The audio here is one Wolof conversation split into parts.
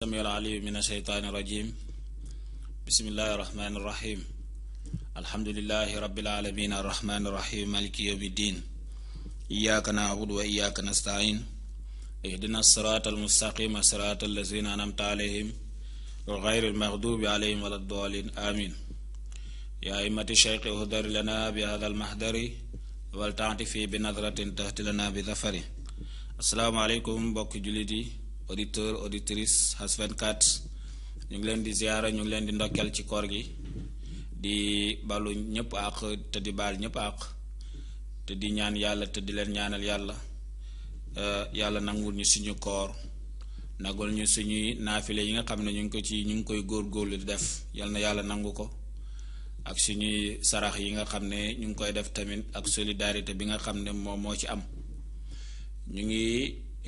السميع العليم من الشيطان الرجيم. بسم الله الرحمن الرحيم. الحمد لله رب العالمين الرحمن الرحيم مالك يوم الدين. إياك نعبد وإياك نستعين. اهدنا الصراط المستقيم صراط الذين أنعمت عليهم غير المغضوب عليهم ولا الضالين آمين. يا أئمة الشيخ اهدر لنا بهذا المحضر ولتعطفي بنظرة تهدي لنا بظفر. السلام عليكم mbokk jullit yi auditeur auditrice Has 24 ñu ngi leen di ziyaara ñu ngi leen di ndokkeel ci koor gi di balu ñëpp àq te di baal ñëpp àq te di ñaan yàlla te di leen ñaanal yàlla nangul ñu suñu koor nagul ñu suñuy naafile yi nga xam ne ñu ngi koy góorgóorlu di def yal na yàlla nangu ko ak suñuy sarax yi nga xam ne ñu ngi koy def tamit ak solidarité bi nga xam ne moom moo ci am. ñu ngi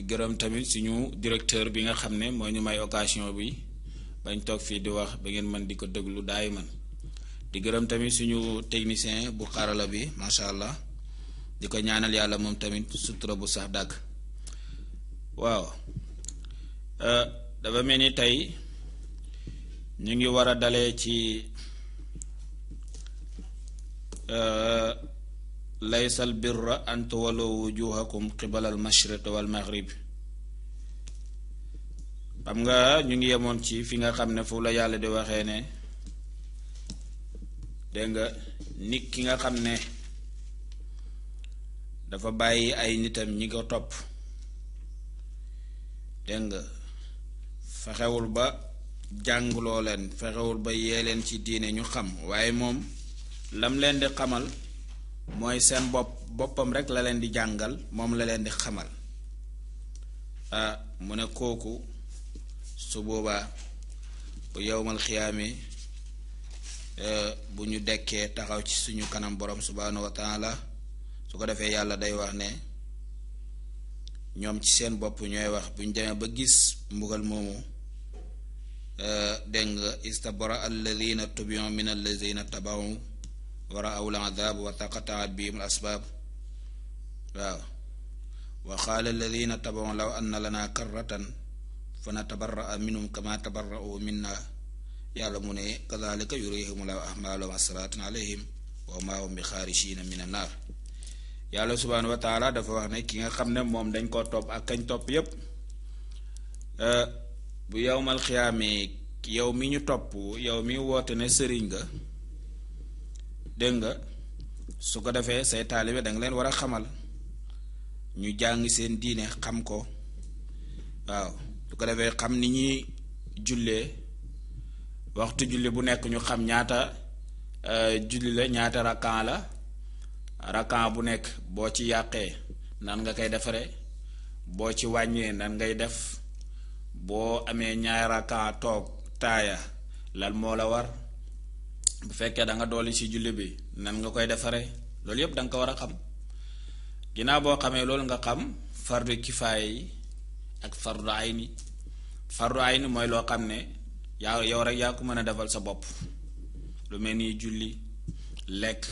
gërëm tamit suñu directeur bi nga xam ne moo ñu may occasion bi bañ toog fii di wax ba ngeen mën di ko déglu daay man di gërëm tamit suñu technicien bu xarala bi macha allah di ko ñaanal yàlla moom tamit sutura bu sax dàgg. waaw dafa mel ni tey ñu ngi war a dalee ci laysal birra an tuwallu wujuhakum qibala al mashriq wal maghrib. xam nga ñu ngi yemoon ci fi nga xam ne foofu la yàlla di waxee ne dégg nga nit ki nga xam ne dafa bàyyi ay nitam ñi ko topp dégg nga fexewul ba jàngloo leen fexewul ba yee leen ci diine ñu xam waaye moom lam leen di xamal mooy seen boppam rek la leen di jàngal moom la leen di xamal mu ne kooku su boobaa bu yowmal xiyaami bu ñu dekkee taxaw ci suñu kanam borom subhaanahu wa taala su ko defee yàlla day wax ne ñoom ci seen bopp ñooy wax bu ñu demee ba gis mbugal moomu dégg nga istabara alladina tubiu min alladina tabaw ورأوا العذاب وتقطعت بهم الأسباب. وقال الذين تبعوا لو أن لنا كرة فنتبرأ منهم كما تبرأوا منا يعلمون كذلك يريهم الله أعمالهم حسرات عليهم وما هم بخارجين من النار. yàlla subhaanahu wa taala dafa wax ne ki nga xam ne moom dañ koo topp ak kañ topp yépp bu yowmal xiyaamee yow mi ñu topp yow mi woote ne sëriñ nga dégg nga su ko defee say taalibe danga leen war a xamal ñu jàng seen diine xam ko waaw su ko defee xam ni ñuy jullee waxtu julli bu nekk ñu xam ñaata julli la ñaata rakan bu nekk boo ci yàqee nan nga koy defaree boo ci wàññee nan ngay def boo amee ñaari rakan toog taaya lan moo la war bu fekkee da nga dolli ci julli bi nan nga koy defaree loolu yépp da nga ko war a xam ginnaaw boo xamee loolu nga xam fardu kifaaya yi ak fardu ayni mooy loo xam ne yow rek yaa ko mën a defal sa bopp lu mel ni julli lekk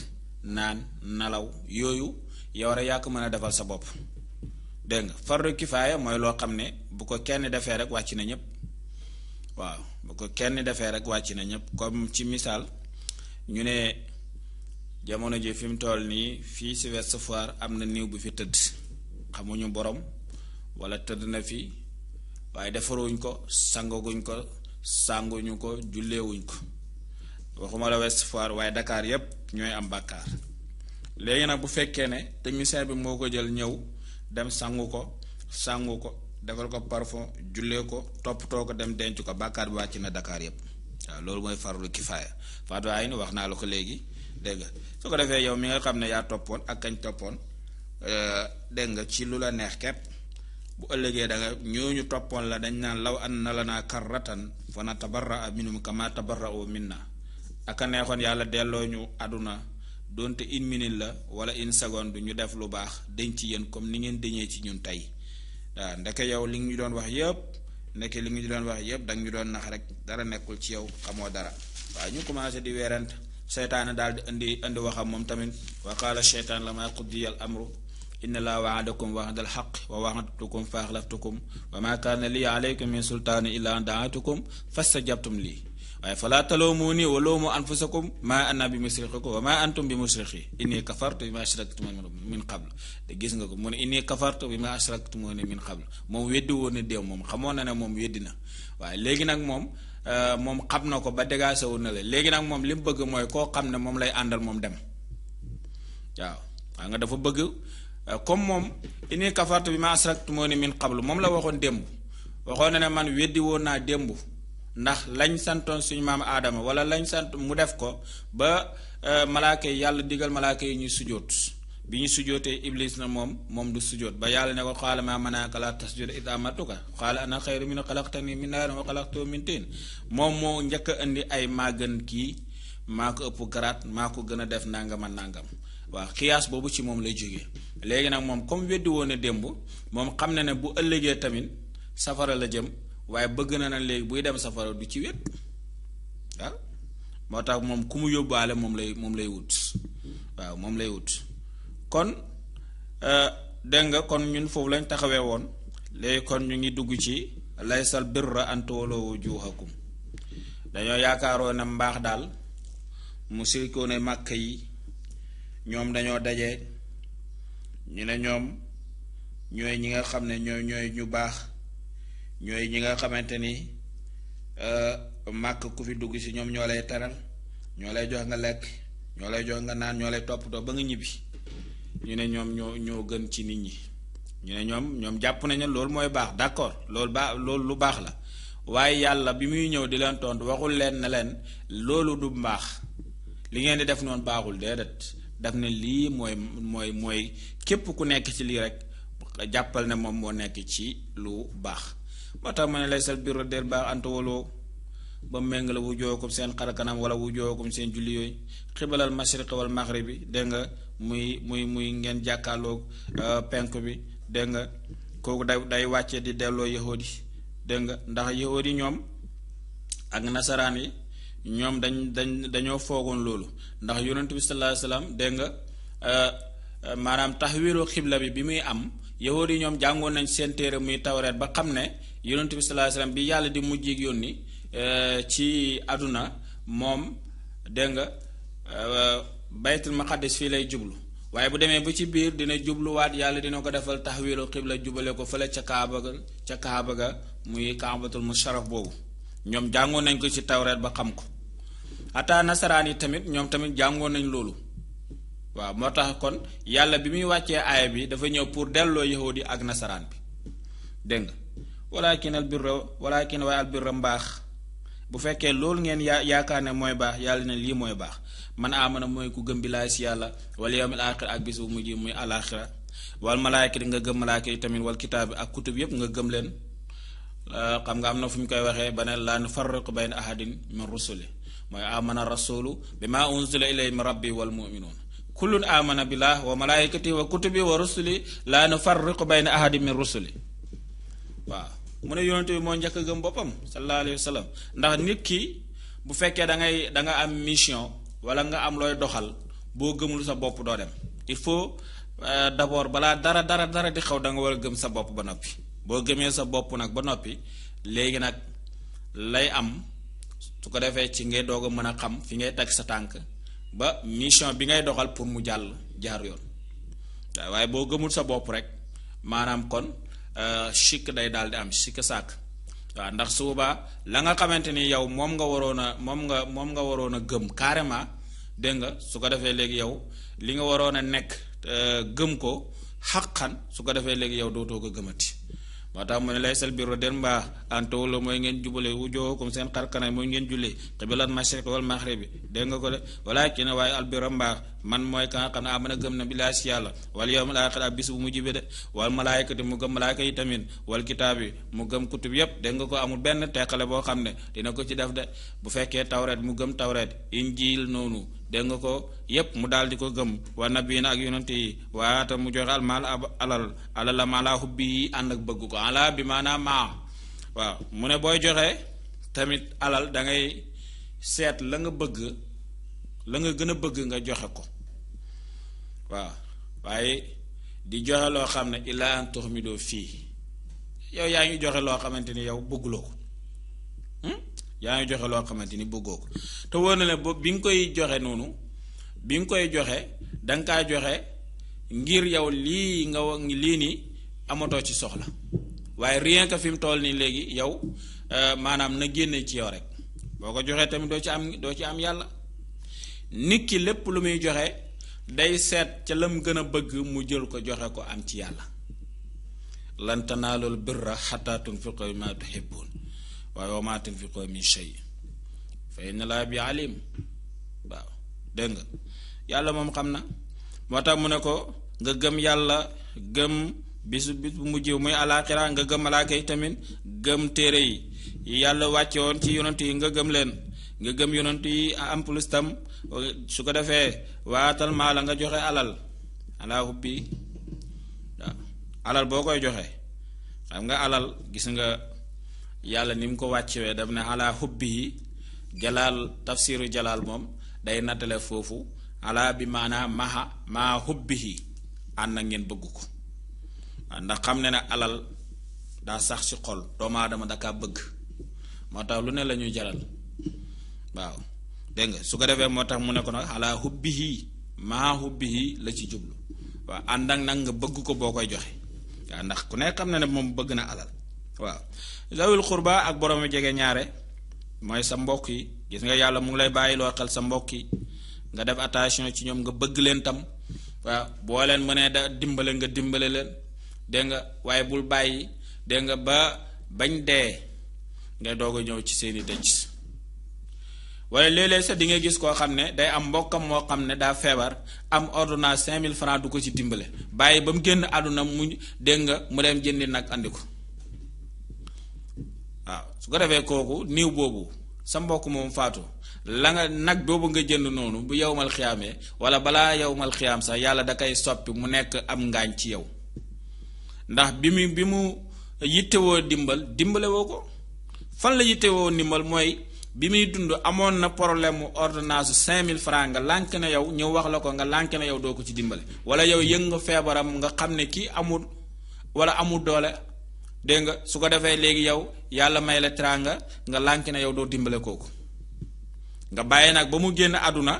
naan nalaw yooyu yow rek yaa ko mën a defal sa bopp dégg nga fardu kifaaya mooy loo xam ne bu ko kenn defee rek wàcc na ñépp waaw bu ko kenn defee rek wàcc na ñépp comme ci misaal ñu ne jamono ji fi mu toll nii fii ci Ouest Foire am na néew bu fi tëdd xamuñu borom walla tëdd na fi waaye defaruñ ko sangaguñ ko sanguñu ko julleewuñ ko waxuma la Ouest Foire waaye Dakar yépp ñooy am bàkkaar léegi nag bu fekkee ne technicien bi moo ko jël ñëw dem sangu ko defal ko parfum jullee ko toppatoo ko dem denc ko bàkkaar bi wàcc na Dakar yépp waaw loolu mooy fardu kifaaya fardu ayni wax naa la ko léegi dégg nga su ko defee yow mi nga xam ne yaa toppoon ak kañ toppoon dégg nga ci lu la neex kepp bu ëllëgee da nga ñooñu toppoon la dañ naan law anna lanaa karratan fa natabarra'a minhum kama tabarra'u minna aka neexoon yàlla delloo ñu àdduna doonte une minute la wala une seconde ñu def lu baax dañ ci yéen comme ni ngeen dañee ci ñun tey waaw ndeke yow li ñu doon wax yépp ndeke li ñu doon wax yépp danga ñu doon nax rek dara nekkul ci yow xamoo dara waaw ñu commencé di weerante seytaane daal di indi waxam moom tamit wa qaala sheytaan lammaa qudiya al amru inna laa waadakum waadal xaq wa waadtukum fa axlaftukum wa ma kaana lii alaykum min sultaani illa an daatukum fastajabtum lii waaye falaa taloomuunii wa loomu anfusakum maa ana bi musrixikum wa maa antum bi musrixi inni kafartu bi ma ashraktumuni min qabl te gis nga ko mu ne inni kafartu bi ma ashraktumuni min qabl moom weddi woon ne déew moom xamoon na ne moom weddi na waaye léegi nag moom xam na ko ba dégagé wu na la léegi nag moom li mu bëgg mooy koo xam ne moom lay àndal moom dem waaw xam nga dafa bëgg comme moom inni kafartu bi ma ashraktumuni min qabl moom la waxoon démb waxoon na ne man weddi woon naa démb ndax lañ santoon suñu maam aadama wala lañ sant mu def ko ba malaaka yi yàlla digal malaaka yi ñuy sujjóot bi ñu sujjóotee iblis na moom du sujjóot ba yàlla ne ko qaala maa manaaka laa tasjuda idh amartuka qaala ana xayru minhu xalaqtanii min naarin wa xalaqtahu min tiin moom moo njëkk a indi ay maa gën kii maa ko ëpp garaat maa ko gën a def nangam ak nangam waaw xiyaas boobu ci moom lay jógee léegi nag moom comme weddi woon ne démb moom xam na ne bu ëllëgee tamit safara la jëm waaye bëgg na na léegi buy dem safara du ci wet waaw moo tax moom ku mu yóbbaale moom lay wut waaw moom lay wut kon dégg nga kon ñun foofu lañ taxawee woon léegi kon ñu ngi dugg ci laysal birra an tuwallu wujuhakum dañoo yaakaaroo ne mbaax daal musirikoo ne màkk yi ñoom dañoo daje ñu ne ñoom ñooy ñi nga xam ne ñooy ñu baax ñooy ñi nga xamante ni màkk ku fi dugg si ñoom ñoo lay teral ñoo lay jox nga lekk ñoo lay jox nga naan ñoo lay toppatoo ba nga ñibbi ñu ne ñoom ñoo gën ci nit ñi ñu ne ñoom jàpp nañu loolu mooy baax d'accord loolu lu baax la waaye yàlla bi muy ñëw di leen tontu waxul leen ne leen loolu du mbaax li ngeen di def noonu baaxul déedéet daf ne lii mooy képp ku nekk ci lii rek jàppal ne moom moo nekk ci lu baax moo tax ma ne laysal birra del baax an tuwallu ba méngale wujuhakum seen xarkanam wala wujuhakum seen julli yooyu xibalal mashriqi wal maghribi dégg nga muy ngeen jàkkaarloog penk bi dégg nga kooku day wàcce di delloo yahudi dégg nga ndax yahudi ñoom ak nasaraan yi ñoom dañoo foogoon loolu ndax yonent bi sallallahu alayhi wasallam dégg nga maanaam taxwiiru xibla bi muy am yahudi yi ñoom jàngoon nañ seen téere muy tawreet ba xam ne yonent bi sallallahu alayhi wasallam bi yàlla di mujjee yónni ci àdduna moom dégg nga baytul maqaddis fii lay jublu waaye bu demee ba ci biir dina jubluwaat yàlla dina ko defal taxwiilu xibla jubale ko fële ca kaaba ga muy kaabatul musharraf boobu ñoom jàngoon nañ ko ci tawreet ba xam ko ata nasaraan yi tamit ñoom tamit jàngoon nañ loolu waaw moo tax kon yàlla bi muy wàccee aaya bi dafa ñëw pour delloo yahudi ak nasaraan bi dégg nga walakin waaye albirra mbaax bu fekkee loolu ngeen yaakaar ne mooy baax yàlla ne lii mooy baax man amana mooy ku gëm billaay si yàlla wal yawmil aaxir ak bis bu mujj muy alaaxira wal malaayikati nga gëm malaayika yi tamit wal kitaab bi ak kutub yépp nga gëm leen xam nga am na fu ñu koy waxee ba ne laa nufarriqu bayna ahadin min rusuli mooy amana rasulu bima unzila ilayhi min rabbi wal mu'minuun kullun amana billah wa malaayikati wa kutubi wa rusuli laa nufarriqu bayna ahadin min rusuli waaw mu ne yonent bi moo njëkk a gëm boppam sallallahu alayhi wa sallam ndax nit ki bu fekkee da nga am mission wala nga am looy doxal boo gëmul sa bopp doo dem il faut d'abord balaa dara di xaw da nga war a gëm sa bopp ba noppi boo gëmee sa bopp nag ba noppi léegi nag lay am su ko defee ci ngay doog a mën a xam fi ngay teg sa tànk ba mission bi ngay doxal pour mu jaar yoon waaye boo gëmul sa bopp rek maanaam kon sikk day daal di am sikk sàkk waaw ndax suuba la nga xamante ni yow moom nga waroon a gëm carrément dégg nga su ko defee léegi yow li nga waroon a nekk gëm ko xaqan su ko defee léegi yow dootoo ko gëmati moo tax mu ne laysal birra den mbaax an tuwallu mooy ngeen jubale wujuhakum seen xarkanam mooy ngeen jullee qibalal mashriqi wal maghribi dégg nga ko de walaakin waaye albirra mbaax man mooy ka nga xam ne amana gëm na billaahi si yàlla wal yawmil aaxir ak bis bu mujj bi de wal malaayikati mu gëm malaayika yi tamit wal kitaab yi mu gëm kutub yépp dégg nga ko amul benn teqale boo xam ne dina ko ci def de bu fekkee tawreet mu gëm tawreet injiil noonu dégg nga ko yépp mu daal di ko gëm wa nabiina ak yonent yi waata mu joxe almaal alal la maalaa hubbi yi ànd ak bëgg ko ala bi maanaam maa waaw mu ne booy joxe tamit alal da ngay seet la nga bëgg la nga gën a bëgg nga joxe ko waaw waaye di joxe loo xam ne ilaa an tuxmidoo fii yow yaa ngi joxe loo xamante ni yow bëgguloo ko yaa ngi joxe loo xamante ni bëggoo ko te wóor na ne boobu bi nga koy joxe noonu bi nga koy joxe danga kaa joxe ngir yow lii nga wax lii nii amatoo ci soxla waaye rien que fi mu toll nii léegi yow maanaam na génne ci yow rek boo ko joxee tamit doo ci am yàlla nit ki lépp lu muy joxe day seet ca lam gën a bëgg mu jël ko joxe ko am ci yàlla lan tanaalul birra xataa tunfiqu mimmaa tuhibbuun waaye wa maa tunfiqu min shay fa inna Allaaha bi alim waaw dégg nga yàlla moom xam na moo tax mu ne ko nga gëm yàlla gëm bis bu mujj muy alaaxira nga gëm malaaka yi tamit gëm téere yi yàlla wàcce woon ci yonent yi nga gëm leen nga gëm yonent yi en plus tam su ko defee waatal maa la nga joxe alal alaa hubbi waaw alal boo koy joxe xam nga alal gis nga yàlla ni mu ko wàccewee daf ne alaa hubbi yi jalaal tafsiru jalaal moom day nattale foofu alaa bi maanaa maa hubbi yi ànd na ngeen bëgg ko ndax xam ne alal daa sax ci xol doomu aadama dakaa bëgg moo tax lu ne la ñuy jaral waaw dégg nga su ko defee moo tax mu ne ko nag alaa hubbihi maa hubbihi la ci jublu waaw ànd ak nag nga bëgg ko boo koy joxe waaw ndax ku ne xam na ne moom bëgg na alal waaw zawil xurba ak borom jege ñaare mooy sa mbokk yi gis nga yàlla mu ngi lay bàyyi loo xel sa mbokk yi nga def attention ci ñoom nga bëgg leen tam waaw boo leen mënee da dimbale nga dimbale leen dégg nga waaye bul bàyyi dégg nga ba bañ dee ngay doog a ñëw ci seeni dëj wala léeg-léeg sax di nga gis koo xam ne day am mbokkam moo xam ne daa feebar am ordonnance 5000 francs du ko ci dimbale bàyyi ba mu génn àdduna mu dégg nga mu dem jëndi nag andi ko waaw su ko defee kooku niiw boobu sa mbokk moom faatu la nga nag boobu nga jënd noonu bu yowmal xiyaamee wala balaa yowmal xiyaam sax yàlla da koy soppi mu nekk am ngaañ ci yow ndax bi mu yittewoo dimbale woo ko fan la yittewoo ndimbal mooy bi muy dund amoon na problème mu ordonnance 5000 francs nga lànk na yow ñëw wax la ko nga lànk na yow doo ko ci dimbale wala yow yëg nga feebaram nga xam ne kii amul wala amul doole dégg nga su ko defee léegi yow yàlla may la teraanga nga lànk na yow doo dimbale kooku nga bàyyi nag ba mu génn àdduna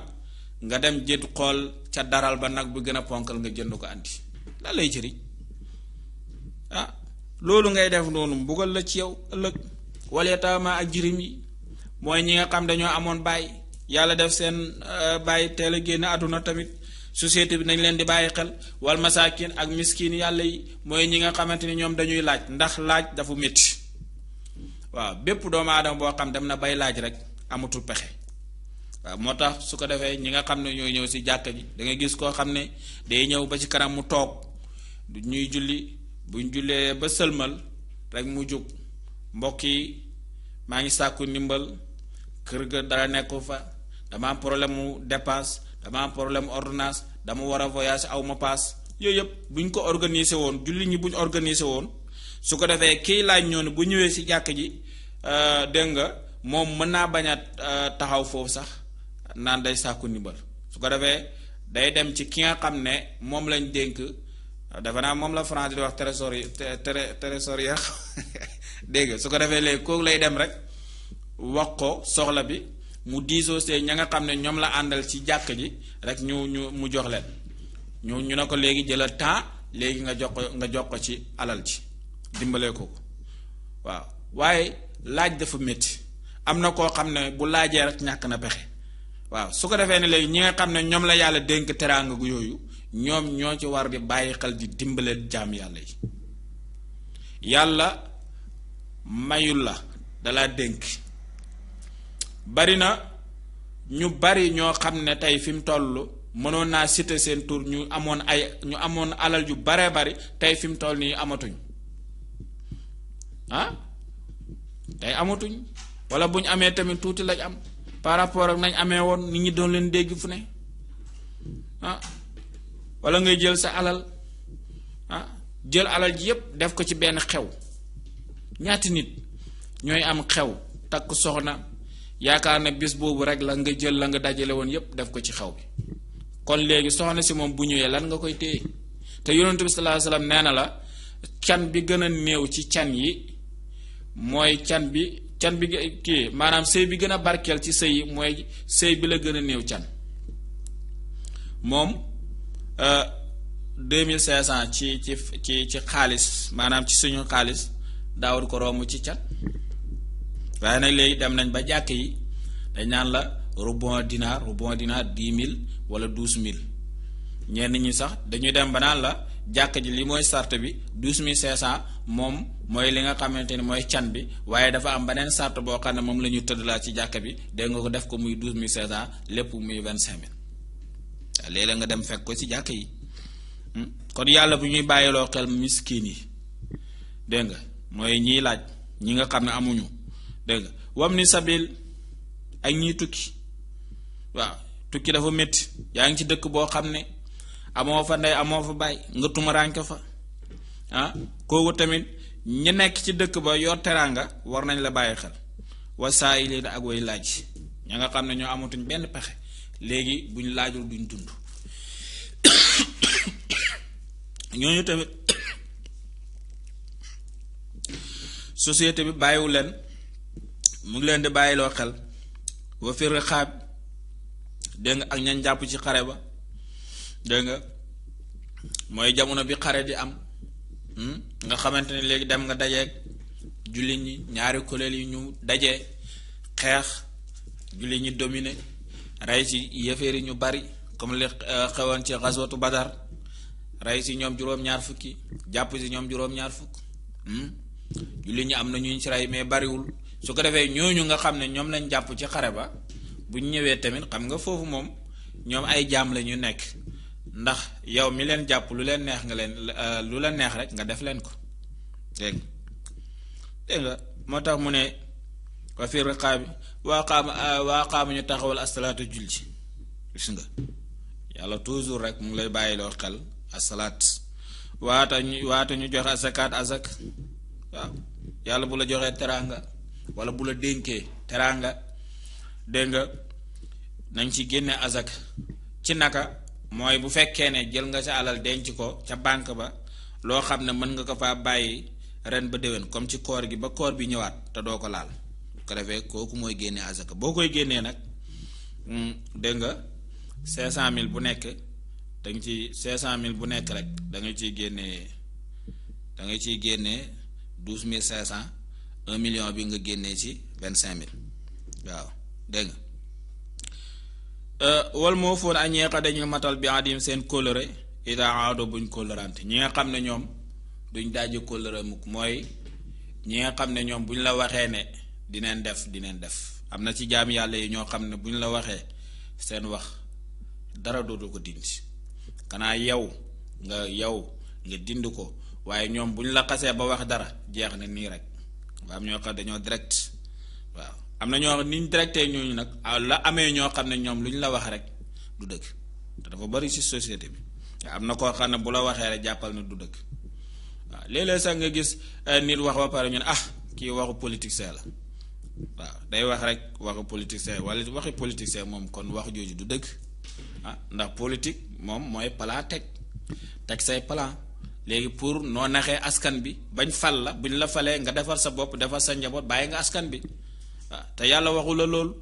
nga dem jënd xool ca daral ba nag bu gën a ponkal nga jënd ko andi la lay jëriñ loolu ngay def noonu mbugal la ci yow ëllëg wal yataama ak jirim yi mooy ñi nga xam dañoo amoon bàyyi yàlla def seen bàyyi teel a génn àdduna tamit société bi nañ leen di bàyyi xel wal masaakin ak miskin yàlla yi mooy ñi nga xamante ni ñoom dañuy laaj ndax laaj dafa métti waaw bépp doomu aadama boo xam dem na bay laaj rek amatul pexe waaw moo tax su ko defee ñi nga xam ne ñooy ñëw si jàkka ji da nga gis koo xam ne day ñëw ba ci kanam mu toog du ñuy julli buñ jullee ba sëlmal rek mu jóg mbokk yi maa ngi sàkku ndimbal kër ga dara nekku fa dama am problème mu dépense dama am problème ordonnance dama war a voyage aw ma paas yooyu yëpp buñ ko organiser woon julli ñi buñ organiser woon su ko defee kii laaj ñoonu bu ñëwee si jàkk ji dégg nga moom mën naa bañ a taxaw foofu sax naan day sàkku ndimbal su ko defee day dem ci ki nga xam ne moom lañ dénk dafa naa moom la France di wax trésorier dégg nga su ko defee léegi kooku lay dem rek wax ko soxla bi mu diisoo see ña nga xam ne ñoom la àndal ci jàkk ji rek ñu mu jox leen ñu ne ko léegi jëlal temps léegi nga jox ko ci alal ji dimbalee ko waaw waaye laaj dafa métti am na koo xam ne bu laajee rek ñàkk na pexe waaw su ko defee ne léegi ñi nga xam ne ñoom la yàlla dénk teraanga gu yooyu ñoom ñoo ci war di bàyyi xel di dimbalee jaam yàlla yi yàlla mayul la dalaa dénk bari na ñu bari ñoo xam ne tey fi mu toll mënoon naa citer seen tur ñu amoon alal yu baree bari tey fi mu toll nii amatuñ tey amatuñ wala bu ñu amee tamit tuuti lañ am par rapport ak nañ amee woon nit ñi doon leen dégg fu ne wala ngay jël sa alal jël alal ji yépp def ko ci benn xew ñaati nit ñooy am xew takk soxna yaakaar ne bis boobu rek la nga jël la nga dajale woon yépp def ko ci xew bi kon léegi soxna si moom bu ñëwee lan nga koy téye te yonent bi sallallahu alayhi wasallam nee na la can bi gën a néew ci can yi mooy can bi kii maanaam sëy bi gën a barkeel ci sëy yi mooy sëy bi la gën a néew can moom 2500 ci xaalis maanaam ci suñu xaalis daawul ko romb ci can waaye nag léegi dem nañ ba jàkk yi dañ naan la rubon dinaar 10 000 wala 12 000 ñenn ñi sax dañuy dem ba naan la jàkk ji li mooy sart bi 12500 moom mooy li nga xamante ni mooy can bi waaye dafa am beneen sart boo xam ne moom la ñu tëddalaa ci jàkk bi dégg nga ko def ko muy 12500 lépp muy 25000 léeg-léeg nga dem fekk ko ci jàkk yi kon yàlla bu ñuy bàyyiloo xel miskin yi dégg nga mooy ñiy laaj ñi nga xam ne amuñu dégg nga wam ni sabil ak ñiy tukki waaw tukki dafa métti yaa ngi ci dëkk boo xam ne amoo fa ndey amoo fa bàyyi nga tumuraanke fa kooku tamit ñi nekk ci dëkk ba yor teraanga war nañ la bàyyi xel wasaa'iliina ak way laaj ña nga xam ne ñoo amatuñ benn pexe léegi buñ laajul duñ dund ñooñu tamit société bi bàyyiwu leen mu ngi leen di bàyyiloo xel wa fi riqaab dégg nga ak ñañ jàpp ci xare ba dégg nga mooy jamono bi xare di am nga xamante ne léegi dem nga dajeeg jullit ñi ñaari kuréel yi ñu dajee xeex jullit ñi dominé rey ci yéeféer yi ñu bari comme li xewoon ci xaswatu Badar rey ci ñoom juróom-ñaar fukki jàpp ci ñoom juróom-ñaar fukk jullit ñi am na ñu ci rey mais bariwul su ko defee ñooñu nga xam ne ñoom lañ jàpp ci xare ba buñ ñëwee tamit xam nga foofu moom ñoom ay jaam la ñu nekk ndax yow mi leen jàpp lu leen neex nga leen lu la neex rek nga def leen ko dégg nga moo tax mu ne wa fi riqaabi waa qaama ñu taxawal asalaatu julli gis nga yàlla toujours rek mu ngi lay bàyyiloo xel asalaat waata ñu joxe asakaat azak waaw yàlla bu la joxee teraanga wala bu la dénkee teraanga dégg nga nañ ci génne azak ci naka mooy bu fekkee ne jël nga sa alal denc ko ca banque ba loo xam ne mën nga ko faa bàyyi ren ba déwén comme ci koor gi ba koor bi ñëwaat te doo ko laal ko defee kooku mooy génne azaka boo koy génnee nag dégg nga 500000 bu nekk danga ci 500000 bu nekk rek da nga ciy génnee 12500 1 million bi nga génnee ci 25000 waaw dégg nga wal moo foon ak ñi nga xam dañu matal bi adim seen kóllëre ida aado buñ kóllërante ñi nga xam ne ñoom duñ daaji kóllëre mukk mooy ñi nga xam ne ñoom buñ la waxee ne dineen def am na ci jaam yàlla yi ñoo xam ne buñ la waxee seen wax dara dootu ko dindi xanaa yow nga dind ko waaye ñoom buñ la xasee ba wax dara jeex na nii rek waa am ñoo xam dañoo direct waaw am na ñoo niñ directé ñooñu nag la amee ñoo xam ne ñoom lu ñu la wax rek du dëgg te dafa bari ci société bi am na koo xam ne bu la waxee rek jàppal na du dëgg waaw léeg-léeg sax nga gis nit wax ba pare ñu ne kii waxu politicien la waaw day wax rek waxu politicien wala waxi politicien moom kon wax jooju du dëgg ndax politique moom mooy plan teg say plan léegi pour noo naxee askan bi bañ fal la buñ la falee nga defar sa bopp defar sa njaboot bàyyi nga askan bi te yàlla waxu la loolu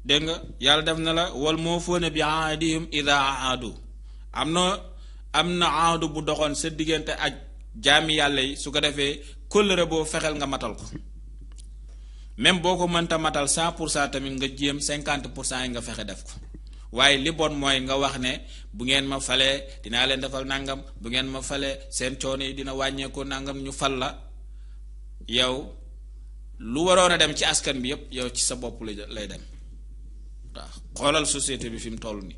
dégg nga yàlla def na la wal moo fóone bi aadihim ida aadu am na aadu bu doxoon sa diggante ak jaami yàlla yi su ko defee kóllëre boo fexeel nga matal ko même boo ko mënta matal 100% tamit nga jéem 50% yi nga fexe def ko waaye li bon mooy nga wax ne bu ngeen ma falee dinaa leen defal nangam bu ngeen ma falee seen coono yi dina wàññeeku nangam ñu fal la yow lu waroon a dem ci askan bi yépp yow ci sa bopp lay dem waaw xoolal société bi fi mu toll nii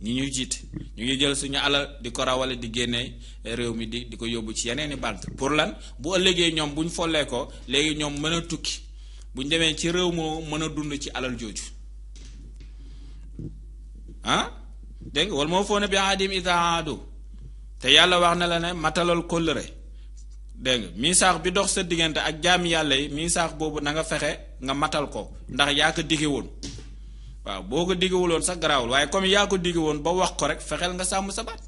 ñi ñuy jiite ñu ngi jël suñu alal di ko rawale di génnee réew mi di ko yóbbu ci yeneeni banque pour lan bu ëllëgee ñoom buñ follee ko léegi ñoom mën a tukki buñ demee ci réew moo mën a dund ci alal jooju dégg nga wala moo foo ne bi aadim ida aadu te yàlla wax na la ne matalal kóllëre dégg nga misaax bi dox sa diggante ak jaami yàlla yi misaax boobu na nga fexe nga matal ko ndax yaa ko digge woon waaw boo ko diggewuloon sax garaawul waaye comme yaa ko digge woon ba wax ko rek fexeel nga sàmm sa baat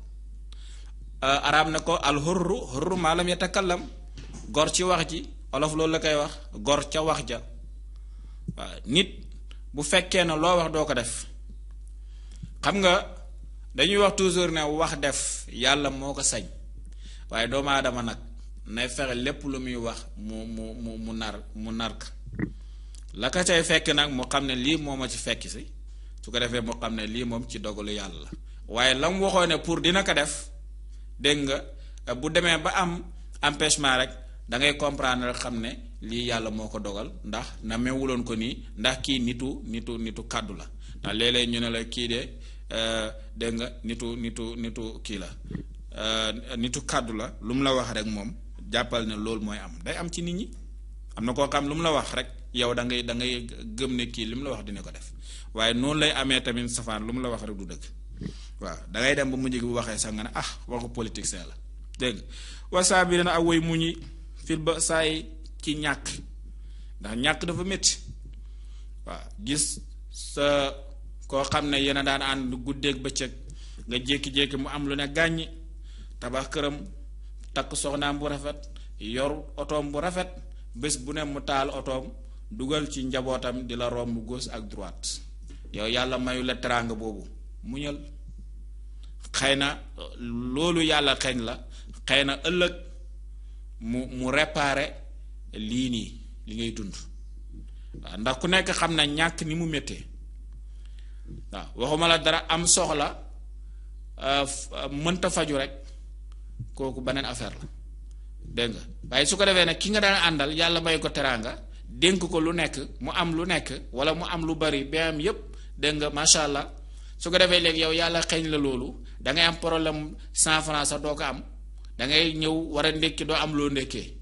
arab na ko al hurru maa lam yatakallam, gor ci wax ji, olof loolu la koy wax, gor ca wax ja. waaw nit bu fekkee ne loo wax doo ko def, xam nga dañuy wax toujours ne wax def yàlla moo ko sañ, waaye doomu aadama nag nay fexe lépp lu muy wax mu nar ka la ka cay fekk nag mu xam ne lii moo ma ci fekk si, su ko defee mu xam ne lii moom ci dogalu yàlla la. waaye la mu waxoo ne pour dina ko def, dégg nga bu demee ba am empêchement rek da ngay comprendre xam ne lii yàlla moo ko dogal, ndax namewuloon ko nii, ndax kii nitu kàddu la. ndax léeg-léeg ñu ne la kii de dégg nga nitu kii la, nitu kàddu la, lu mu la wax rek moom jàppal ne loolu mooy am, day am ci nit ñi. am na koo xam lu mu la wax rek yow da ngay gëm ne kii li mu la wax dina ko def, waaye noonu lay amee tamit safaan, lu mu la wax rek du dëgg. waaw da ngay dem ba mujj gi bu waxee sax nga ne waxu politique see la, dégg nga. wasaabirina ak woy muñi fil ba saay ci ñàkk, ndax ñàkk dafa métti. waaw gis sa koo xam ne yéen a daan ànd guddeeg bëccëg, nga jékki-jékki mu am lu ne gàññi, tabax këram, takk soxnaam bu rafet, yor otoom bu rafet, bés bu ne mu taal otoom dugal ci njabootam di la romb gauche ak droite. yow yàlla mayu la teraanga boobu, muñal. xëy na loolu yàlla xeeñ la, xëy na ëllëg mu réparer lii nii li ngay dund. waaw ndax ku nekk xam na ñàkk ni mu méttee. waaw waxuma la dara am soxla mënta faju rek, kooku beneen affaire la, dégg nga. waaye su ko defee nag ki nga daan àndal yàlla may ko teraanga, dénk ko lu nekk, mu am lu nekk wala mu am lu bari ba am yépp, dégg nga, macha allah. su ko defee léegi yow yàlla xeeñ la loolu, da ngay am problème 100 francs sax doo ko am, da ngay ñëw war a ndékki doo am loo ndékkee.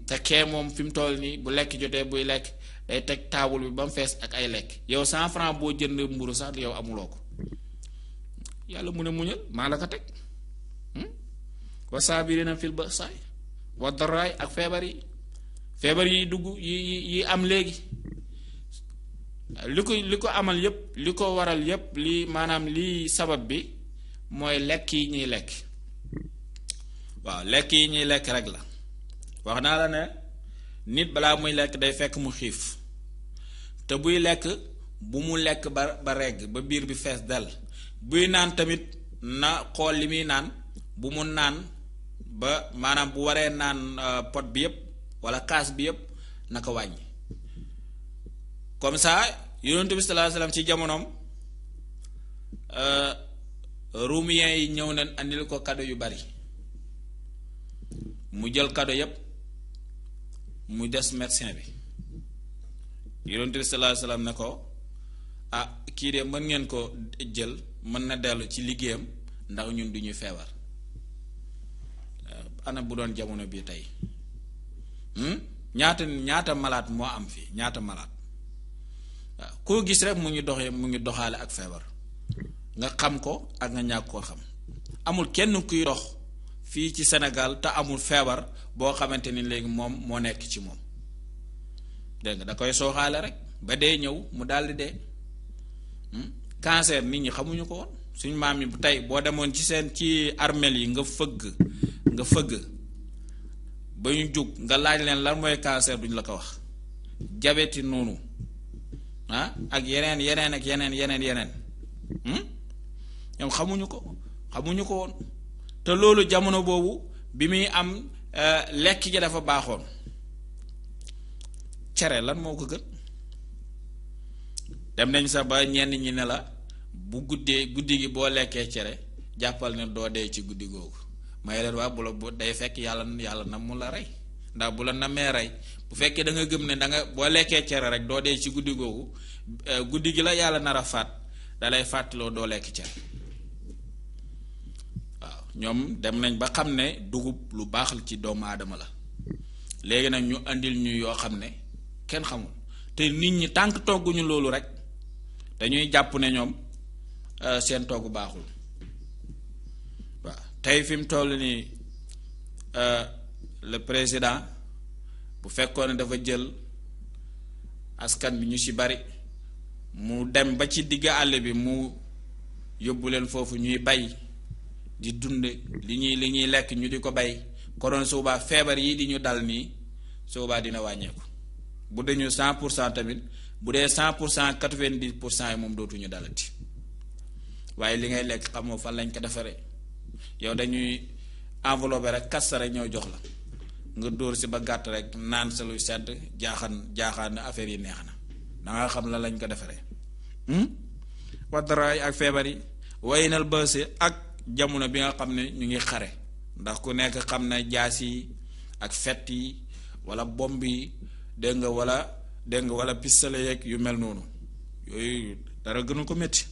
te kee moom fi mu toll nii bu lekk jotee buy lekk day teg taabul bi ba mu fees ak ay lekk, yow 100 francs boo jënd mburu sax yow amuloo ko. yàlla mu ne muñal maa la ko teg. wa saabirina fil ba'saay wa daraay ak feebar yi dugg yi am léegi. li ko amal yépp, li ko waral yépp, li maanaam lii sabab bi mooy lekk yi ñuy lekk. waaw lekk yi ñuy lekk rek la. wax naa la ne nit balaa muy lekk day fekk mu xiif, te buy lekk bu mu lekk ba regg ba biir bi fees dell. buy naan tamit na xool li muy naan, bu mu naan ba maanaam bu waree naan pot bi yépp walla kaas bi yépp na ko wàññi. comme ça yonent bi sallallahu alayhi wasallam ci jamonoom romain yi ñëw nañ andil ko cadeau yu bari, mu jël cadeau yépp mu des médecin bi. yonent bi sallallahu alayhi wasallam ne ko kii de mën ngeen ko jël, mën na dellu ci liggéeyam ndax ñun du ñuy feebar. ana bu doon jamono bii tey ñaata malade moo am fii, ñaata malade. waaw koo gis rek mu ngi doxaale ak feebar, nga xam ko ak nga ñàkk koo xam. amul kenn kuy dox fii ci Sénégal te amul feebar boo xamante ni léegi moom moo nekk ci moom, dégg nga. da koy sooxaale rek ba dee ñëw mu daldi dee. cancer nit ñi xamuñu ko woon. suñ maam yi tey boo demoon ci armeel yi nga fëgg ba ñu jug nga laaj leen lan mooy cancer duñ la ko wax. jabeti noonu ak yeneen ñoom xamuñu ko woon. te loolu jamono boobu bi muy am lekk gi dafa baaxoon. cere lan moo ko gën. dem nañ sax ba ñenn ñi ne la bu guddi gi boo lekkee cere jàppal ne doo dee ci guddi googu. may leen waa bu day fekk yàlla na mu la rey, ndax bu la namee rey, bu fekkee da nga gëm ne da nga boo lekkee cere rek doo dee ci guddi googu, guddi gi la yàlla nar a faat da lay fàttaloo doo lekk cere. waaw ñoom dem nañ ba xam ne dugub lu baax ci doomu aadama la. léegi nag ñu andil ñu yoo xam ne kenn xamul, te nit ñi tànk togguñu loolu rek dañuy jàpp ne ñoom seen togg baaxul. waaw tey fi mu toll nii le président bu fekkoon ne dafa jël askan bi ñu ci bari mu dem ba ci digg àll bi mu yóbbu leen foofu ñuy bay di dunde li ñuy lekk ñu di ko bay konoon suubaa feebar yi di ñu dal nii suubaa dina wàññeeku bu dañu 100% tamit bu dee 100% 90% yi moom dootuñu dalati waaye li ngay lekk xamoo fan lañ ko defaree yow dañuy enveloppé rek kasta rek ñoo jox la nga dóor si ba gàtt rek naan sa luy sedd jaaxaan na affaire yi neex na danga xam la lañ ko defaree waddaraay ak feebar yi waynal bëse ak jamono bi nga xam ne ñu ngi xare ndax ku nekk xam na jaas yi ak fett yi wala bomb yi dégg nga wala pistolet yeeg yu mel noonu yooyu dara gënu ko métti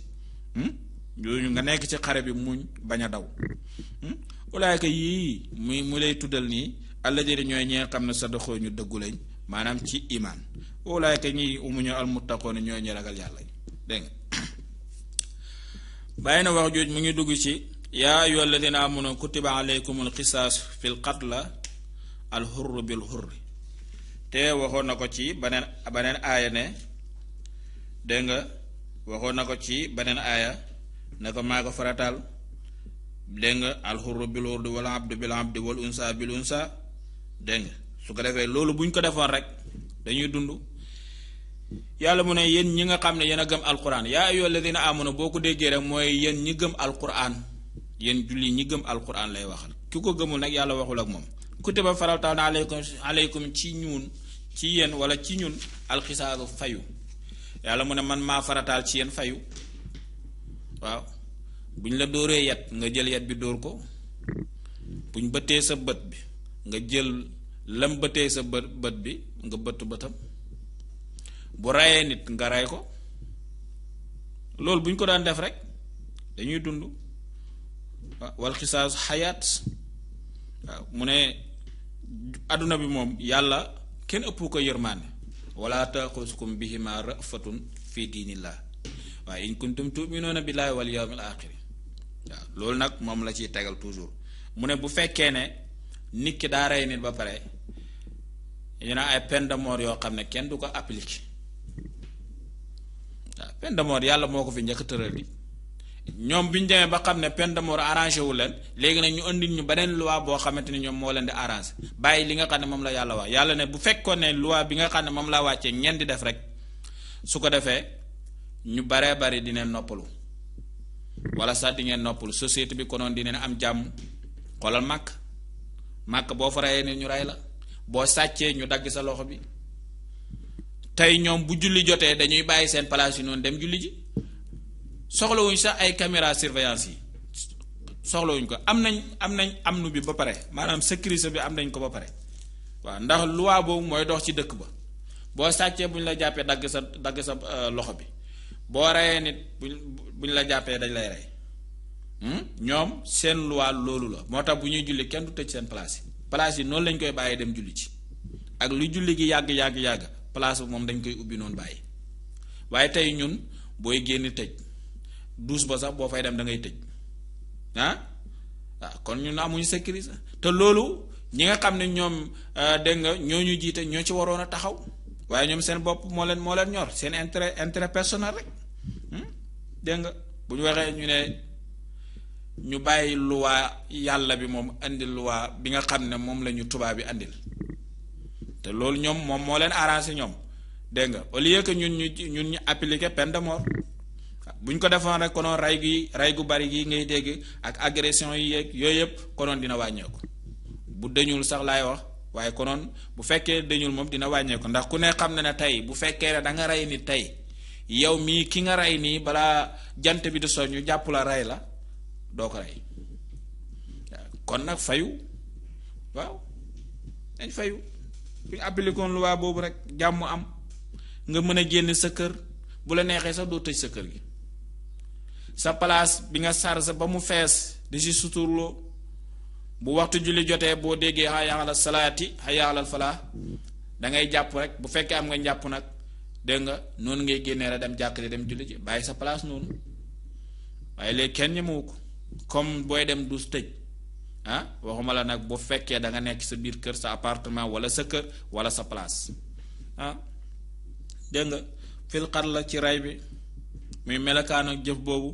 yooyu nga nekk ci xare bi muñ bañ a daw ulaayka yii mu lay tuddal nii alladina ñooy ñi nga xam ne sadaqoo ñu dëggu lañ maanaam ci imaan ulaayka ñi umuñu almuttaqoon ñooy ñi ragal yàlla dégg nga bàyyi na wax jooj mu ngi dugg ci yaa ayyuha alladina amanu kutiba alaykumul qisaas fil qatla al hurru bil hurri te waxoon na ko ci beneen aaya ne dégg nga waxoon na ko ci beneen aaya ne ko maa ko farataal dégg nga al hurru bil hurri wal abdu bil abdi wal unsa bil unsa dégg nga su ko defee loolu bu ñu ko defoon rek dañuy dund yàlla mu ne yéen ñi nga xam ne yéen a gëm alquran yaa ayyuha alladina amanu boo ko déggee rek mooy yéen ñi gëm alquran yéen julli ñi gëm alquran lay waxal ki ko gëmul nag yàlla waxul ak moom kutiba farataal na aleykum ci ñun ci yéen wala ci ñun alxisaasu fayu yàlla mu ne man maa farataal ci yéen fayu waaw bu ñu la dóoree yet nga jël yet bi dóor ko bu ñu bëttee sa bët bi nga jël lam bëttee sa bët bi nga bëtt bëtam bu rayee nit nga ray ko loolu bu ñu ko daan def rek dañuy dund wal xisaas xayaat waaw mu ne àdduna bi moom yàlla kenn ëpp ko yërmaande wala taaxusukum bihima rafatun fi diinillah waaye in kuntum tuminuuna billaahi wal yawmil aaxiri waaw loolu nag moom la ciy tegal toujours mu ne bu fekkee ne nit ki daa rey nit ba pare ñu ne ay peine de mort yoo xam ne kenn du ko appliquer waaw peine de mort yàlla moo ko fi njëkk tëral bi ñoom bi ñu demee ba xam ne peine de mort arrangé wu leen léegi nag ñu andil ñu beneen loi boo xamante ni ñoom moo leen di arrangé bàyyi li nga xam ne moom la yàlla wax yàlla ne bu fekkoon ne loi bi nga xam ne moom laa wàccee ngeen di def rek su ko defee ñu baree bari di neen noppalu wala sax di ngeen noppalu société bi konoon di neen am jàmm xoolal màkk boo fa reyee nit ñu rey la boo sàccee ñu dagg sa loxo bi tey ñoom bu julli jotee dañuy bàyyi seen place yi noonu dem julli ji soxlawuñ sax ay caméra surveillance yi soxlawuñ ko am nañ nu bi ba pare maanaam sécurité bi am nañ ko ba pare waaw ndax loi boobu mooy dox ci dëkk ba boo sàccee bu ñu la jàppee dagg sa loxo bi boo reyee nit bu ñu la jàppee dañ lay rey ñoom seen loi loolu la moo tax bu ñuy julli kenn du tëj seen place yi noonu lañ koy bàyyi dem julli ci ak lu julli gi yàgg place bi moom dañ koy ubbi noonu bàyyi waaye tey ñun booy génn tëj douze ba sax boo fay dem da ngay tëj kon ñun amuñu sécurité te loolu ñi nga xam ne ñoom dégg nga ñoo ñu jiite ñoo ci waroon a taxaw waaye ñoom seen bopp moo leen ñor seen intérêt personnel rek dégg nga bu ñu waxee ñu ne ñu bàyyi loi yàlla bi moom andil loi bi nga xam ne moom la ñu tubaab bi andil te loolu ñoom moom moo leen arrangé ñoom dégg nga au lieu que ñun ñu appliquer peine de mort bu ñu ko defoon rek konoon rey gu bari gi ngay dégg ak agression yi yeeg yooyu yëpp konoon dina wàññeeku bu dañul sax laay wax waaye konoon bu fekkee dañul moom dina wàññeeku ndax ku ne xam na ne tey bu fekkee ne da nga rey nit tey yow mii ki nga rey nii balaa jant bi di so ñu jàpp la rey la doo ko rey kon nag fayu waaw dañ fayu bu ñu appliqué loi boobu rek jàmm am nga mën a génn sa kër bu la neexee sax doo tëj sa kër gi sa place bi nga chargé ba mu fees di si suturloo bu waxtu julli jotee boo déggee hayya ala salaati hayya ala falaa da ngay jàpp rek bu fekkee am nga njàpp nag dégg nga noonu ngay génnee rek dem jàkk dem julli ji bàyyi sa place noonu waaye léegi kenn ñemewu ko comme booy dem dus tëj waxuma la nag bu fekkee da nga nekk sa biir kër sa appartement wala sa kër wala sa place dégg nga fil xat la ci ray bi muy melokaan ak jëf boobu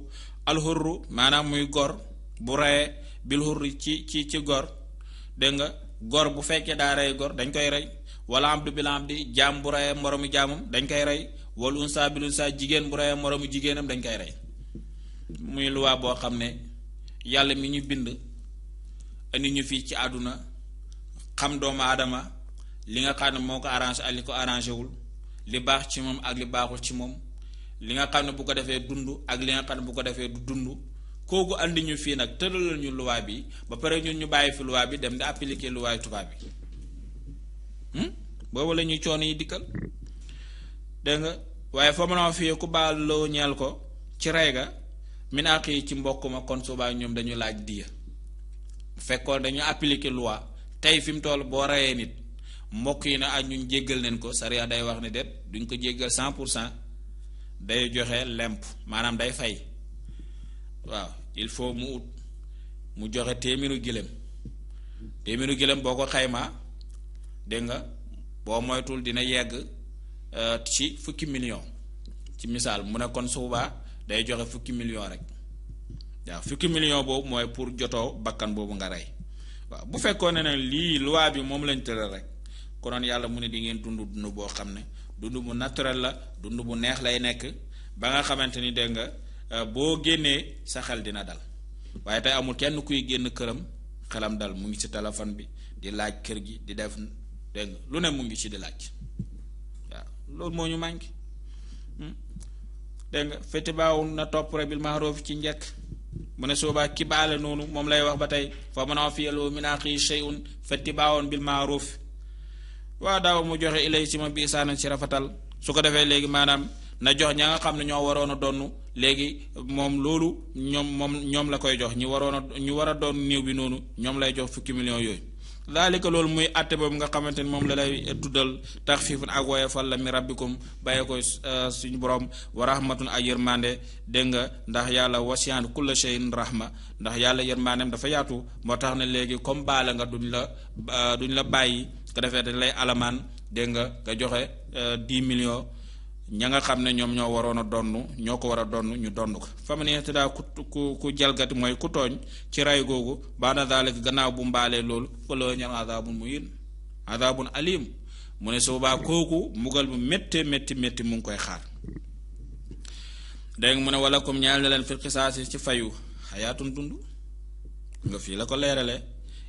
alxurru maanaam muy gor bu reyee bil hurri ci gor dégg nga gor bu fekkee daa rey gor dañ koy rey wala abdu bil abdi jaam bu reyee moroomu jaamam dañ koy rey wal unsa bil unsa jigéen bu reyee moroomu jigéenam dañ koy rey muy luwaa boo xam ne yàlla mi ñu bind andi ñu fii ci àdduna xam doomu aadama li nga xam ne moo ko arrangé ak li ko arrangé wul li baax ci moom ak li baaxul ci moom li nga xam ne bu ko defee dund ak li nga xam ne bu ko defee du dund kooku andi ñu fii nag tëralal ñu luwaa bi ba pare ñun ñu bàyyi fi luwaa bi dem di appliquer luwaay tubaab bi boobu la ñuy coono yi dikkal dégg nga waaye fa mënoo fii ku baal loo ñeel ko ci rey ga min àq yi ci mbokk ma kon subaa ñoom dañu laaj diya bu fekkoon dañu appliquer loi tey fi mu toll boo reyee nit mbokk yi ne ak ñun jéggal neen ko sariya day wax ne déet duñ ko jéggal 100% day joxe lemp maanaam day fay waaw il faut mu joxe téeméeru gëlëm boo ko xaymaa dégg nga boo moytul dina yegg ci fukki million ci misaal mu ne kon suubaa day joxe fukki million rek waaw fukki million boobu mooy pour jotoo bakkan boobu nga rey waaw bu fekkoon ne lii loi bi moom lañ tëral rek konoon yàlla mu ne di ngeen dund boo xam ne dund bu naturel la dund bu neex lay nekk ba nga xamante ni dégg nga boo génnee sa xel dina dal waaye tey amul kenn kuy génn këram xelam dal mu ngi ci téléphone bi di laaj kër gi di def dégg nga lu ne mu ngi ci di laaj waaw loolu moo ñu manqué dégg nga feti baawun na topp rek bil ma'ruf ci njëkk mu ne soobaa ki baale noonu moom lay wax ba tey fa man ufiya lahu min axiihi shay'un feti baawun bil ma'ruf waa daaw mu joxe ilay ci ma bi isaanan ci rafetal su ko defee léegi maanaam na jox ña nga xam ne ñoo waroon a donn léegi moom loolu ñoom la koy jox ñu war a doon néew bi noonu ñoom lay jox fukki millions yooyu daalika loolu muy àtte boobu nga xamante ni moom la lay tuddal taxfiifun ak woyofal la mi rabbikum bàyyi ko suñu borom wa rahmatun ak yërmande dégg nga ndax yàlla wasi'an kulla shay'in rahma ndax yàlla yërmandeem dafa yaatu moo tax ne léegi comme baala nga duñ la bàyyi ko defee dañ lay alamaan dégg nga joxe 10 millions ña nga xam ne ñoom ñoo waroon a donn ñoo ko war a donn ñu donn ko fa mu ne daa ku jalgati mooy ku tooñ ci ray googu baana daalika gannaaw bu mbaalee loolu faloo ñal adabun muhin adabun alim mu ne soobaa kooku mbugal bu métti mu ngi koy xaar dégg nga mu ne wala comme ñaal na leen fil xisaasi ci fayu xayaatun dund nga fii la ko leerale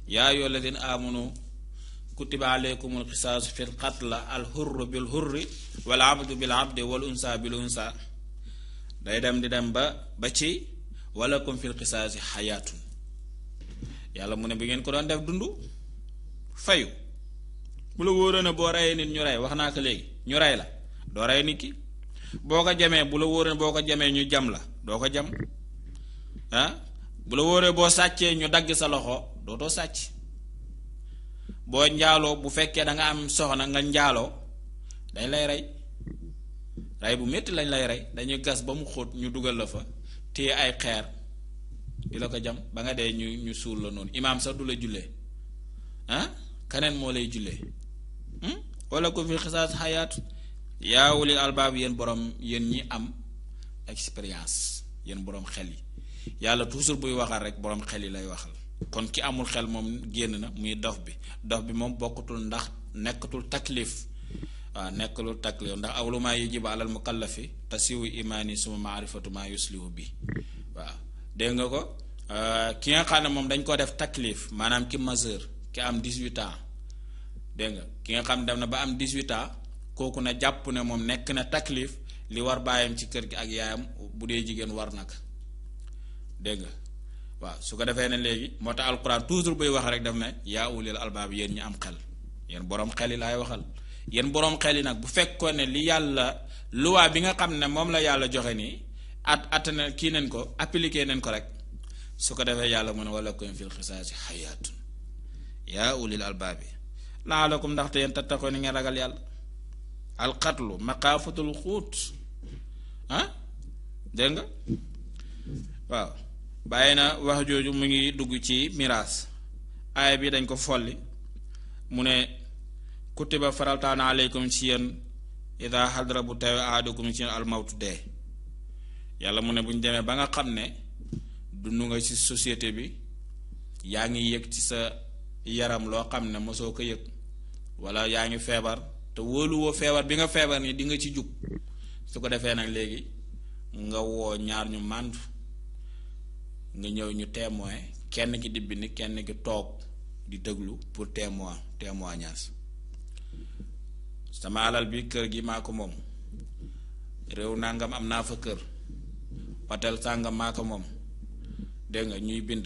yaa ayyuha alladina amanu kutiba aleykumul qisaasu fil qatl al hurru bil hurri wal abdu bil abdi wal unsa bil unsa day dem di dem ba ci walakum fil qisaasi xayaatun yàlla mu ne bi ngeen ko doon def dund fayu bu la wóoree ne boo reyee nit ñu rey wax naa ko léegi ñu rey la doo rey nit ki boo ko jamee bu la wóoree boo ko jamee ñu jam la doo ko jam bu la wóoree boo sàccee ñu dagg sa loxo dootoo sàcc boo njaaloo bu fekkee da nga am soxna nga njaaloo dañ lay rey bu métti lañ lay rey dañuy gas ba mu xóot ñu dugal la fa téye ay xeer di la ko jam ba nga dee ñu suul la noonu imaam sax du la jullee keneen moo lay jullee wala ko fi xisaas xayaat yaa ulil albaab yéen borom yéen ñi am expérience yéen borom xel yi yàlla toujours buy waxal rek borom xel yi lay waxal kon ki amul xel moom génn na muy dof bi moom bokkatul ndax nekkatul taklif waaw nekkatul taklif ndax awlumaa yajibu alal mukallafi tasiwu imaani suma maarifatu maa yuslihu bi waaw dégg nga ko ki nga xam ne moom dañ ko def taklif maanaam ki majeur ki am 18 ans dégg nga ki nga xam ne dem na ba am 18 ans kooku na jàpp ne moom nekk na taklif li war baayam ci kër gi ak yaayam bu dee jigéen war nag dégg nga waaw su ko defee ne léegi moo tax alquran toujours buy wax rek daf ne yaa ulil albaab yéen ñi am xel yéen boroom xel yi laay waxal yéen boroom xel yi nag bu fekkoon ne li yàlla luwaa bi nga xam ne moom la yàlla joxe nii at na kii nañ ko appliqué nañ ko rek su ko defee yàlla mu ne walakum fil xisaasi xayaatun yaa ulil albaabi laalakum ndaxte yéen tattaxoo ni ngeen ragal yàlla alxatlu maqaafatul xuut dégg nga waaw bàyyi na wax jooju mu ngi dugg ci miraas aaya bi dañ ko folli mu ne kutiba faraltaana aleykum ci yéen ida xadra bu teewe ahadukum ci almawtu dee yàlla mu ne bu ñu demee ba nga xam ne dund nga ci société bi yaa ngi yëg ci sa yaram loo xam ne mosoo ko yëg wala yaa ngi feebar te wóoluwoo feebar bi nga feebar ni di nga ci jug su ko defee nag léegi nga woo ñaar ñu màndu nga ñëw ñu témoin kenn ki di bind kenn ki toog di déglu pour témoignage sama alal bi kër gi maa ko moom réew nangam am naa fa kër hôtel sàngam maa ko moom dégg nga ñuy bind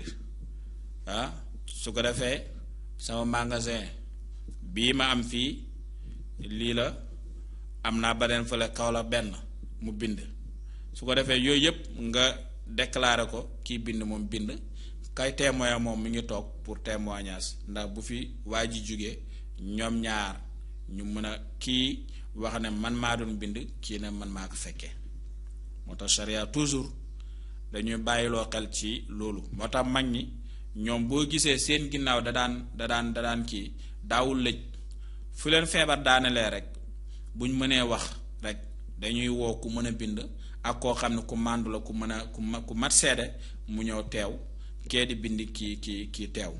su ko defee sama magasin bii ma am fii lii la am naa beneen fële kaw la benn mu bind su ko defee yooyu yëpp nga déclarer ko kii bind moom bind kay témoin moom mi ngi toog pour témoignage ndax bu fi waa ji jógee ñoom ñaar ñu mën a kii wax ne man maa doon bind kii ne man maa ko fekkee moo tax charia toujours dañuy bàyyiloo xel ci loolu moo tax mag ñi ñoom boo gisee seen ginnaaw da daan kii daawul lëj fu leen feebar daanelee rek buñ mënee wax rek dañuy woo ku mën a bind ak koo xam ne ku màndu la ku mat seede mu ñëw teew kee di bind kii teew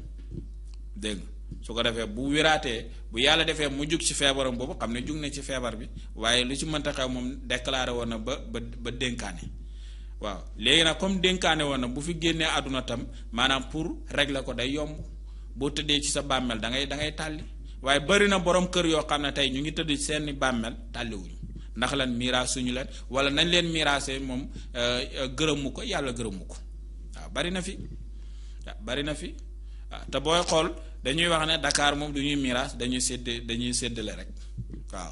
dégg su ko defee bu wéraatee bu yàlla defee mu jug ci feebaram boobu xam ne jug na ci feebar bi waaye lu ci mënta xew moom déclaré woon na ba dénkaane waaw léegi nag comme dénkaane woon na bu fi génnee àdduna tam maanaam pour régler ko day yomb boo tëddee ci sa bàmmeel da ngay tàlli waaye bari na borom kër yoo xam ne tey ñu ngi tëdd ci seeni bàmmeel tàlliwuñu ndax lan miraas suñu leen wala nañ leen miraasee moom gërëmu ko yàlla gërëmu ko waaw bari na fi waaw te booy xool dañuy wax ne Dakar moom du ñuy miraas dañuy séddale rek waaw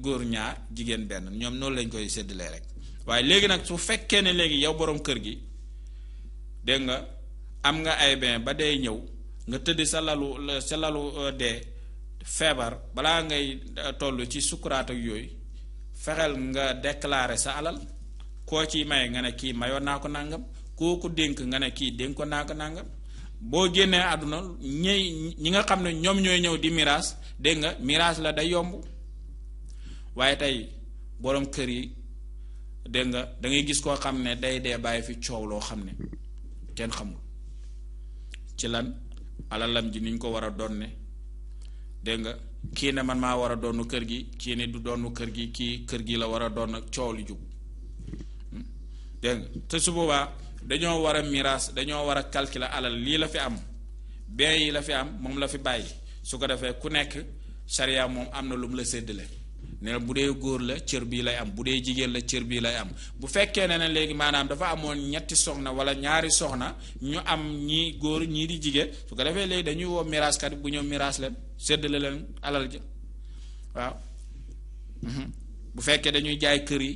góor ñaar jigéen benn ñoom noonu lañ koy séddalee rek waaye léegi nag su fekkee ne léegi yow borom kër gi dégg nga am nga ay bien ba day ñëw nga tëdd sa lalu dee feebar balaa ngay toll ci sukuraat ak yooyu fexeel nga déclarer sa alal koo ciy maye nga ne kii mayoon naa ko nangam kooku dénk nga ne kii dénk ko naa ko nangam boo génnee àdduna ñi nga xam ne ñoom ñooy ñëw di miraas dégg nga miraas la day yomb waaye tey borom kër yi dégg nga da ngay gis koo xam ne day dee bàyyi fi coow loo xam ne kenn xamul ci lan alalam ji niñ ko war a donne dégg nga kii ne man maa war a doonu kër gi kii ne du doonu kër gi kii kër gi la war a doon ak coow li jub dégg nga te su boobaa dañoo war a miraas dañoo war a calculer alal lii la fi am bien yi la fi am moom la fi bàyyi su ko defee ku nekk charia moom am na lu mu la séddale ne bu dee góor la cër bii lay am bu dee jigéen la cër bii lay am bu fekkee ne léegi maanaam dafa amoon ñetti soxna wala ñaari soxna ñu am ñii góor ñii di jigéen su ko defee léegi dañuy woo miraaskat bu ñëw miraas leen séddale leen alal ja waaw bu fekkee dañuy jaay kër yi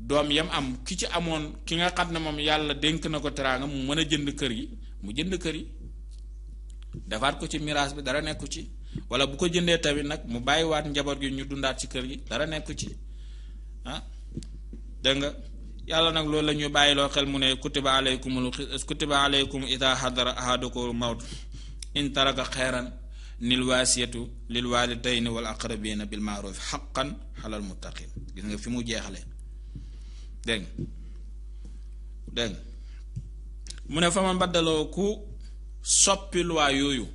doom yam am ki ci amoon ki nga xam ne moom yàlla dénk na ko teraanga mu mën a jënd kër yi mu jënd kër yi defaat ko ci miraas bi dara nekku ci wala bu ko jëndee tamit nag mu bàyyiwaat njaboot gi ñu dundaat ci kër gi dara nekku ci dégg nga yàlla nag loolu la ñuy bàyyiloo xel mu ne kutiba alaykum ida hadara ahadukum mawt in taraka xeyran nil waasiyatu lil walidayni wal aqrabina bil maaruf xaqan xalal muttaqin gis nga fi mu jeexale dégg mu ne fa man baddaloo ku soppi loi yooyu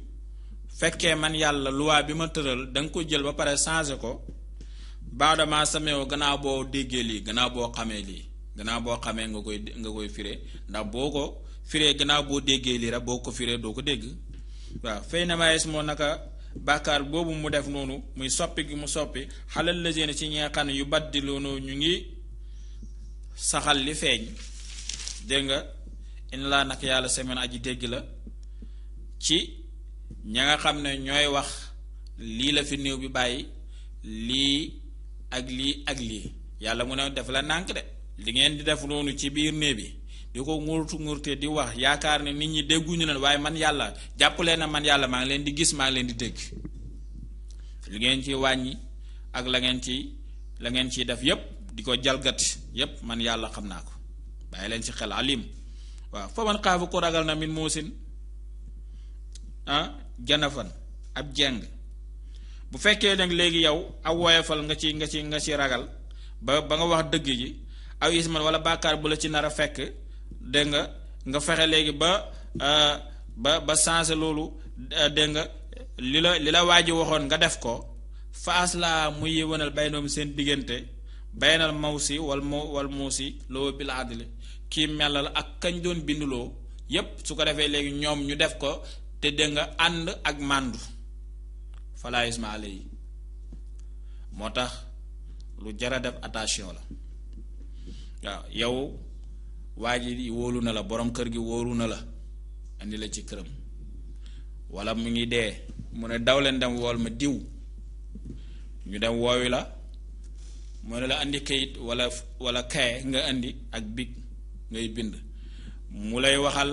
fekkee man yàlla loi bi ma tëral da nga ko jël ba pare changé ko baadama samewo gannaaw boo déggee lii gannaaw boo xamee lii gannaaw boo xamee nga koy firee ndax boo ko firee gannaaw boo déggee lii rek boo ko firee doo ko dégg waaw fay na mayees moo naka bàkkaar boobu mu def noonu muy soppi gi mu soppi xalal la ci ñi nga xam ne yu baddi loonu ñu ngi saxal li feeñ dégg nga in laa nag yàlla semaine aji dégg la ci ña nga xam ne ñooy wax lii la fi néew bi bàyyi lii ak lii yàlla mu ne def la nànk de li ngeen di def noonu ci biir néew bi di ko ngurte di wax yaakaar ne nit ñi dégguñu leen waaye man yàlla jàppalee na man yàlla maa ngi leen di gis maa ngi leen di dégg li ngeen ci wàññi ak la ngeen ciy def yépp di ko jalgati yépp man yàlla xam naa ko bàyyi leen ci xel alim waaw fa man xaafu ko ragal na min muusin janafan ab jeng bu fekkee nag léegi yow aw woyofal nga ci ragal ba nga wax dëgg ji aw isman wala bàkkaar bu la ci nar a fekk dégg nga fexe léegi ba changé loolu dégg nga li la waa ji waxoon nga def ko fa aslaa muy yéwénal baynoom seen diggante baynal mawsi wal muusi loo bil adli kii melal ak kañ doon binduloo yépp su ko defee léegi ñoom ñu def ko te dégg nga ànd ak màndu falaa isma alayhi moo tax lu jara def attention la waaw yow waa ji wóolu na la borom kër gi wóolu na la andi la ci këram wala mu ngi dee mu ne daw leen dem wool ma diw ñu dem woowi la mu ne la andi kayit wala kaye nga andi ak big ngay bind mu lay waxal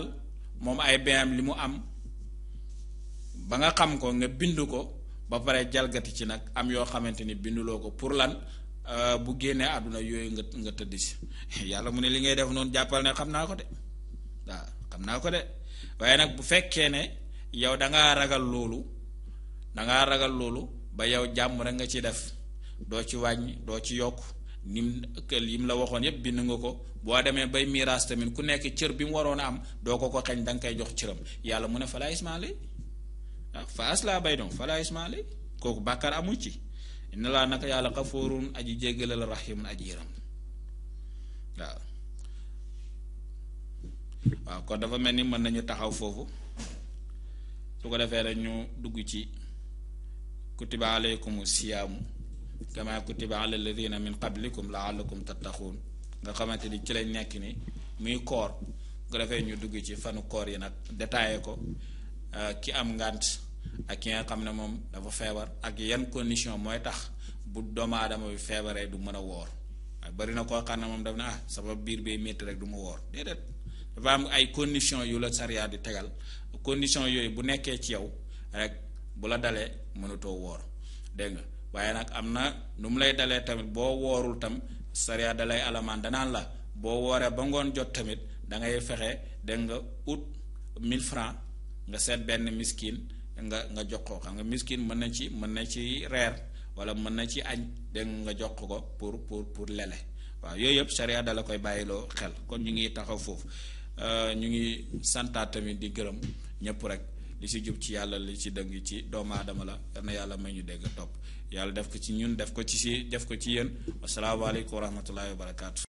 moom ay benam li mu am ba nga xam ko nga bind ko ba pare jalgati ci nag am yoo xamante ni binduloo ko pour lan bu génnee àdduna yooyu nga tëdd si yàlla mu ne li ngay def noonu jàppal ne xam naa ko de waaw xam naa ko de waaye nag bu fekkee ne yow dangaa ragal loolu ba yow jàmm rek nga ci def doo ci wàññi doo ci yokk lim la waxoon yépp bind nga ko boo demee bay miraas tamit ku nekk cër bi mu waroon a am doo ko xeñ danga koy jox cëram yàlla mu ne falaa ismaali fa aslaa baynahum falaa ismaali kooku bàkkaar amul ci inna laa naka yàlla xafoorun aji jéggale la rahimun aji yëram waaw kon dafa mel ni mën nañu taxaw foofu su ko defee rek ñu dugg ci kutiba alaykum siyaamu kama kutiba ala alladina min qablikum laallakum tattaquun nga xamante ni ci lañ nekk ni muy koor su ko defee ñu dugg ci fanu koor yi nag détaillé ko ki am ngànt ak ki nga xam ne moom dafa feebar ak yan condition mooy tax bu doomu aadama bi feebaree du mën a woor bari na koo xam ne moom daf ne sama biir bee métti rek du ma woor déedéet dafa am ay conditions yu la sariya di tegal condition yooyu bu nekkee ci yow rek bu la dalee mënutoo woor dégg nga waaye nag am na nu mu lay dalee tamit boo woorul tam sariya dalay alamaan danaan la boo wooree ba ngoon jot tamit da ngay fexe dégg nga ut 1000 francs nga seet benn miskin nga jox ko xam nga miskin mën na ci reer wala mën na ci añ dégg nga jox ko pour lele waaw yooyu yëpp sariya dala koy bàyyiloo xel kon ñu ngi taxaw foofu ñu ngi santaat tamit di gërëm ñëpp rek li ci jub ci yàlla li ci dëgg ci doomu aadama la yal na yàlla may ñu dégg topp yàlla def ko ci ñun def ko ci yéen asalaamaaleykum wa rahmatullahi wa barakaatu.